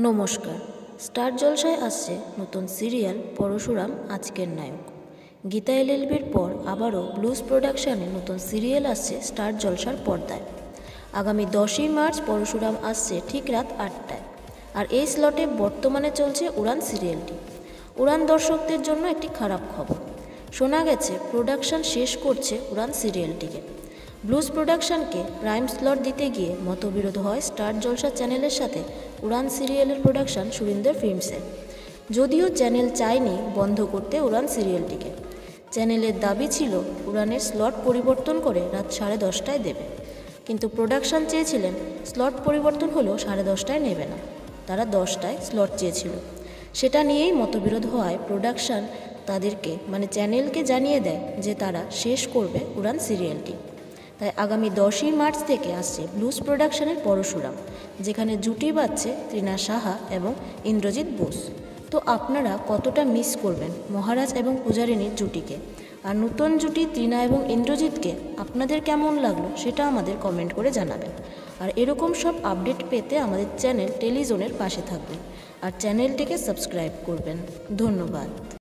নমস্কার। স্টার জলসায় আসছে নতুন সিরিয়াল পরশুরাম আজকের নায়ক। গীতা এলএলবির পর আবারও ব্লুজ প্রোডাকশানে নতুন সিরিয়াল আসছে স্টার জলসার পর্দায়। আগামী 10ই মার্চ পরশুরাম আসছে ঠিক রাত 8টায়। আর এই স্লটে বর্তমানে চলছে উড়ান সিরিয়ালটি। উড়ান দর্শকদের জন্য একটি খারাপ খবর। শোনা গেছে প্রোডাকশন শেষ করছে উড়ান সিরিয়ালটিকে। ব্লুজ প্রোডাকশনকে প্রাইম স্লট দিতে গিয়ে মতবিরোধ হয় স্টার জলসা চ্যানেলের সাথে উড়ান সিরিয়ালের প্রোডাকশন সুরিন্দর ফিল্মসের। যদিও চ্যানেল চায়নি বন্ধ করতে উড়ান সিরিয়ালটিকে। চ্যানেলের দাবি ছিল উড়ানের স্লট পরিবর্তন করে রাত 10:30টায় দেবে, কিন্তু প্রোডাকশন চেয়েছিলেন স্লট পরিবর্তন হলেও 10:30টায় নেবে না, তারা 10টায় স্লট চেয়েছিল। সেটা নিয়েই মতবিরোধ হওয়ায় প্রোডাকশন তাদেরকে চ্যানেলকে জানিয়ে দেয় যে তারা শেষ করবে উড়ান সিরিয়ালটি। তাই আগামী 10ই মার্চ থেকে আসছে ব্লুজ প্রোডাকশনের পরশুরাম, যেখানে জুটি বাঁধছে তৃণা সাহা এবং ইন্দ্রজিৎ বোস। তো আপনারা কতটা মিস করবেন মহারাজ এবং পূজারিনীর জুটিকে? আর নতুন জুটি তৃণা এবং ইন্দ্রজিৎকে আপনাদের কেমন লাগলো সেটা আমাদের কমেন্ট করে জানাবেন। আর এরকম সব আপডেট পেতে আমাদের চ্যানেল টেলিজোনের পাশে থাকবেন আর চ্যানেলটিকে সাবস্ক্রাইব করবেন। ধন্যবাদ।